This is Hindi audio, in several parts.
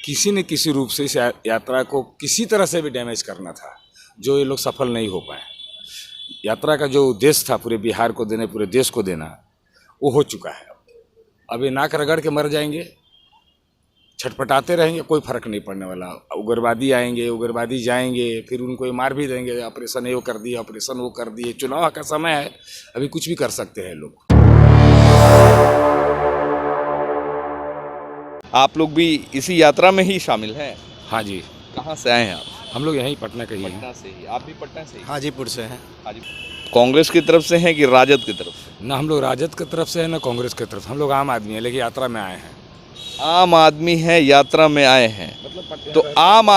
किसी न किसी रूप से इस यात्रा को किसी तरह से भी डैमेज करना था, जो ये लोग सफल नहीं हो पाए। यात्रा का जो उद्देश्य था पूरे बिहार को देने, पूरे देश को देना, वो हो चुका है। अब ये नाक रगड़ के मर जाएंगे, छटपटाते रहेंगे, कोई फर्क नहीं पड़ने वाला। उग्रवादी आएंगे, उग्रवादी जाएंगे, फिर उनको ये मार भी देंगे, ऑपरेशन ये कर दिए, ऑपरेशन वो कर दिए। चुनाव का समय है, अभी कुछ भी कर सकते हैं लोग। आप लोग भी इसी यात्रा में ही शामिल हैं? हाँ जी, कहाँ से आए हैं आप? हम लोग यहीं पटना के ही हैं। पटना से ही। आप भी पटना से ही? हाजीपुर से हैं। हाजीपुर। कांग्रेस की तरफ से हैं कि राजद की तरफ से? ना हम लोग राजद की तरफ से है, ना कांग्रेस की तरफ। हम लोग आम आदमी हैं, लेकिन यात्रा में आए हैं। आम आदमी है, यात्रा में आए हैं। तो आम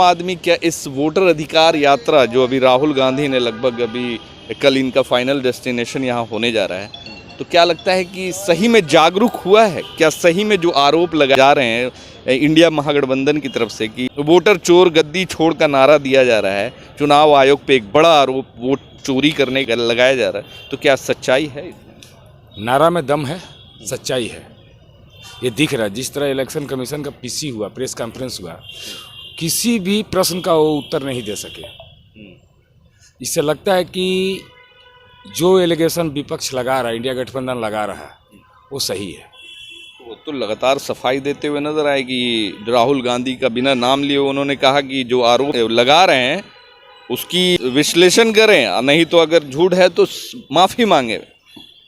आदमी क्या इस वोटर अधिकार यात्रा जो अभी राहुल गांधी ने लगभग अभी कल इनका फाइनल डेस्टिनेशन यहाँ होने जा रहा है, तो क्या लगता है कि सही में जागरूक हुआ है? क्या सही में जो आरोप लगाए जा रहे हैं इंडिया महागठबंधन की तरफ से कि वोटर चोर गद्दी छोड़ का नारा दिया जा रहा है, चुनाव आयोग पे एक बड़ा आरोप वोट चोरी करने का लगाया जा रहा है, तो क्या सच्चाई है इसमें? नारा में दम है, सच्चाई है, ये दिख रहा है। जिस तरह इलेक्शन कमीशन का पीसी हुआ, प्रेस कॉन्फ्रेंस हुआ, किसी भी प्रश्न का वो उत्तर नहीं दे सके। इससे लगता है कि जो एलिगेशन विपक्ष लगा रहा है, इंडिया गठबंधन लगा रहा है, वो सही है। वो तो लगातार सफाई देते हुए नजर आएगी। राहुल गांधी का बिना नाम लिए उन्होंने कहा कि जो आरोप लगा रहे हैं उसकी विश्लेषण करें, नहीं तो अगर झूठ है तो माफ़ी मांगे।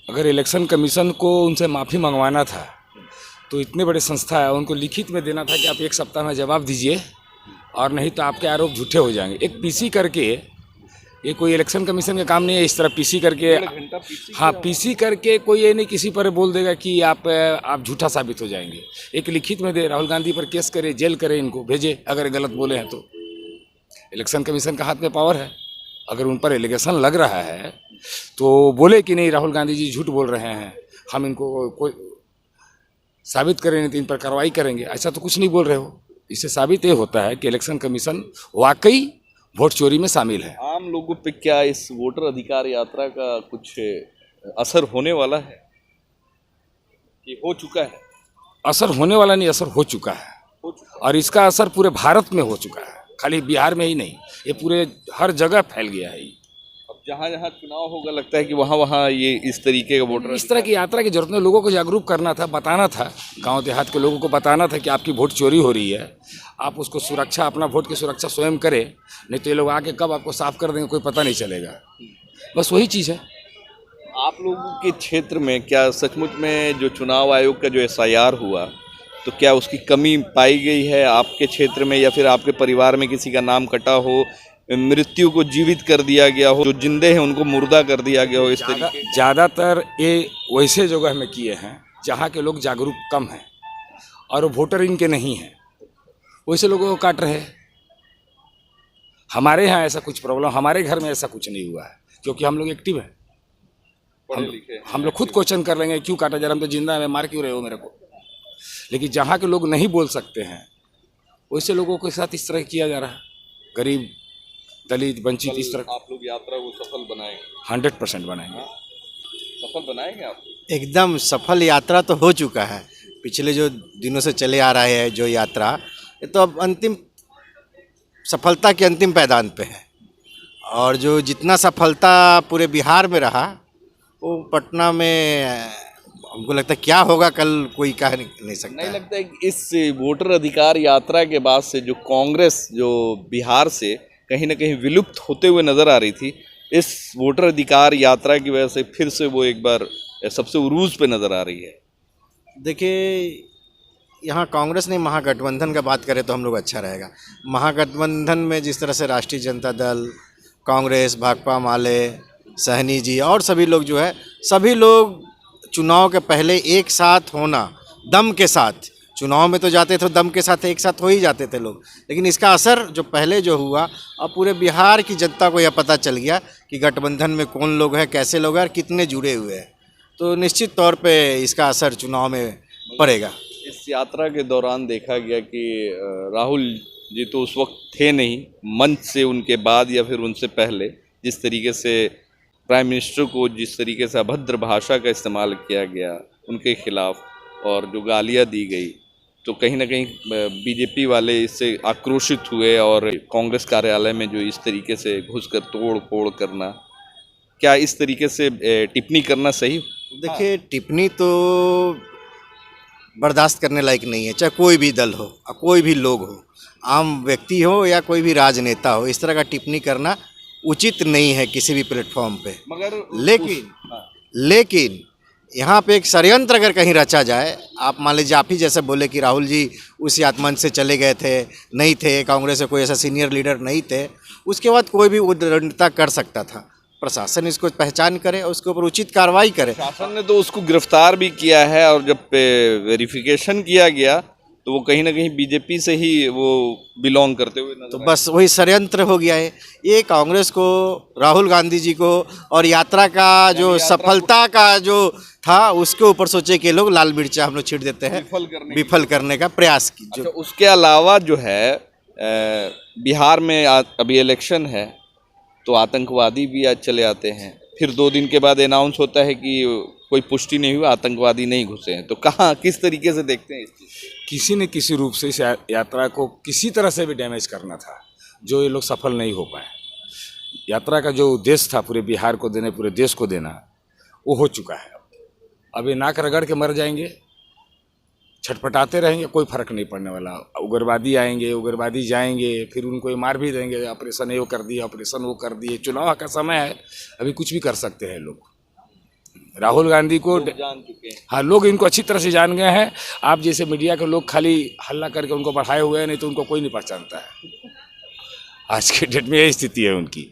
अगर इलेक्शन कमीशन को उनसे माफ़ी मंगवाना था तो इतने बड़े संस्था है, उनको लिखित में देना था कि आप 1 सप्ताह में जवाब दीजिए, और नहीं तो आपके आरोप झूठे हो जाएंगे। एक पीसी करके, ये कोई इलेक्शन कमीशन का काम नहीं है इस तरह पीसी करके। हाँ, पीसी करके कोई ये नहीं किसी पर बोल देगा कि आप झूठा साबित हो जाएंगे। एक लिखित में दे, राहुल गांधी पर केस करे, जेल करे, इनको भेजे अगर गलत बोले हैं तो। इलेक्शन कमीशन का हाथ में पावर है, अगर उन पर एलिगेशन लग रहा है तो बोले कि नहीं राहुल गांधी जी झूठ बोल रहे हैं, हम इनको कोई साबित करें, नहीं तो इन पर कार्रवाई करेंगे। ऐसा तो कुछ नहीं बोल रहे हो। इससे साबित ये होता है कि इलेक्शन कमीशन वाकई वोट चोरी में शामिल है। आम लोगों पे क्या इस वोटर अधिकार यात्रा का कुछ असर होने वाला है कि हो चुका है? असर होने वाला नहीं, असर हो चुका है। और इसका असर पूरे भारत में हो चुका है, खाली बिहार में ही नहीं, ये पूरे हर जगह फैल गया है। अब जहाँ जहाँ चुनाव होगा लगता है कि वहाँ वहाँ ये इस तरीके का वोटर इस तरह की यात्रा की जरूरत नहीं। लोगों को जागरूक करना था, बताना था, गांव देहात के लोगों को बताना था कि आपकी वोट चोरी हो रही है, आप उसको सुरक्षा, अपना वोट की सुरक्षा स्वयं करें, नहीं तो ये लोग आके कब आपको साफ कर देंगे कोई पता नहीं चलेगा। बस वही चीज़ है। आप लोगों के क्षेत्र में क्या सचमुच में जो चुनाव आयोग का जो SIR हुआ, तो क्या उसकी कमी पाई गई है आपके क्षेत्र में, या फिर आपके परिवार में किसी का नाम कटा हो, मृत्यु को जीवित कर दिया गया हो, जो जिंदे हैं उनको मुर्दा कर दिया गया हो? इस तरीके ज़्यादातर ये वैसे जगह में किए हैं जहाँ के लोग जागरूक कम हैं और वोटर इनके नहीं हैं, वैसे लोगों को काट रहे हैं। हमारे यहाँ ऐसा कुछ प्रॉब्लम, हमारे घर में ऐसा कुछ नहीं हुआ है, क्योंकि हम लोग एक्टिव हैं। हम लोग खुद क्वेश्चन कर लेंगे क्यों काटा जा रहा है, हम तो जिंदा है, मार क्यों रहे हो मेरे को। लेकिन जहाँ के लोग नहीं बोल सकते हैं वैसे लोगों के साथ इस तरह किया जा रहा है, गरीब, दलित, वंचित, इस तरह। आप लोग यात्रा को सफल बनाएंगे? 100% बनाएंगे। सफल बनाएंगे आप? एकदम सफल यात्रा तो हो चुका है। पिछले जो दिनों से चले आ रहा है जो यात्रा, ये तो अब अंतिम सफलता के अंतिम पैदान पे है। और जो जितना सफलता पूरे बिहार में रहा, वो पटना में हमको लगता है क्या होगा कल कोई कह नहीं सकता। नहीं लगता है कि इस वोटर अधिकार यात्रा के बाद से जो कांग्रेस जो बिहार से कहीं ना कहीं विलुप्त होते हुए नजर आ रही थी, इस वोटर अधिकार यात्रा की वजह से फिर से वो एक बार सबसे उरूज पे नजर आ रही है? देखिए, यहाँ कांग्रेस नहीं, महागठबंधन का बात करें तो हम लोग अच्छा रहेगा। महागठबंधन में जिस तरह से राष्ट्रीय जनता दल, कांग्रेस, भाकपा माले, सहनी जी और सभी लोग जो है, सभी लोग चुनाव के पहले एक साथ होना, दम के साथ, चुनाव में तो जाते थे दम के साथ, एक साथ हो ही जाते थे लोग। लेकिन इसका असर जो पहले जो हुआ, अब पूरे बिहार की जनता को यह पता चल गया कि गठबंधन में कौन लोग हैं, कैसे लोग हैं और कितने जुड़े हुए हैं। तो निश्चित तौर पे इसका असर चुनाव में पड़ेगा। इस यात्रा के दौरान देखा गया कि राहुल जी तो उस वक्त थे नहीं, मंच से उनके बाद या फिर उनसे पहले जिस तरीके से प्राइम मिनिस्टर को जिस तरीके से अभद्र भाषा का इस्तेमाल किया गया उनके खिलाफ और जो गालियाँ दी गई, तो कहीं ना कहीं बीजेपी वाले इससे आक्रोशित हुए और कांग्रेस कार्यालय में जो इस तरीके से घुसकर तोड़ फोड़ करना, क्या इस तरीके से टिप्पणी करना सही? देखिए, टिप्पणी तो बर्दाश्त करने लायक नहीं है, चाहे कोई भी दल हो, कोई भी लोग हो, आम व्यक्ति हो या कोई भी राजनेता हो, इस तरह का टिप्पणी करना उचित नहीं है किसी भी प्लेटफॉर्म पे। मगर लेकिन यहाँ पे एक षड्यंत्र अगर कहीं रचा जाए, आप मान लीजिए आप ही जैसे बोले कि राहुल जी उस यात्रा से चले गए थे, नहीं थे, कांग्रेस से कोई ऐसा सीनियर लीडर नहीं थे, उसके बाद कोई भी उद्दंडता कर सकता था। प्रशासन इसको पहचान करे और उसके ऊपर उचित कार्रवाई करे। शासन ने तो उसको गिरफ्तार भी किया है और जब वेरिफिकेशन किया गया तो वो कहीं ना कहीं बीजेपी से ही वो बिलोंग करते हुए नजर तो बस वही षड्यंत्र हो गया है ये कांग्रेस को, राहुल गांधी जी को, और यात्रा का जो सफलता का जो था उसके ऊपर सोचे कि लोग लाल मिर्चा हम लोग छीट देते हैं, विफल करने का प्रयास की। जो उसके अलावा जो है बिहार में अभी इलेक्शन है तो आतंकवादी भी आज चले आते हैं, फिर 2 दिन के बाद अनाउंस होता है कि कोई पुष्टि नहीं हुई, आतंकवादी नहीं घुसे हैं। तो कहाँ किस तरीके से देखते हैं इस चीज़? किसी न किसी रूप से इस यात्रा को किसी तरह से भी डैमेज करना था, जो ये लोग सफल नहीं हो पाए। यात्रा का जो उद्देश्य था पूरे बिहार को देने, पूरे देश को देना, वो हो चुका है। अब ये नाक रगड़ के मर जाएंगे, छटपटाते रहेंगे, कोई फर्क नहीं पड़ने वाला। उग्रवादी आएंगे, उग्रवादी जाएंगे, फिर उनको ये मार भी देंगे, ऑपरेशन ये वो कर दिए, ऑपरेशन वो कर दिए। चुनाव का समय है, अभी कुछ भी कर सकते हैं लोग। राहुल गांधी को जान चुके हैं। हाँ, लोग इनको अच्छी तरह से जान गए हैं। आप जैसे मीडिया के लोग खाली हल्ला करके उनको बढ़ाए हुए हैं, नहीं तो उनको कोई नहीं पहचानता है। आज के डेट में यही स्थिति है उनकी।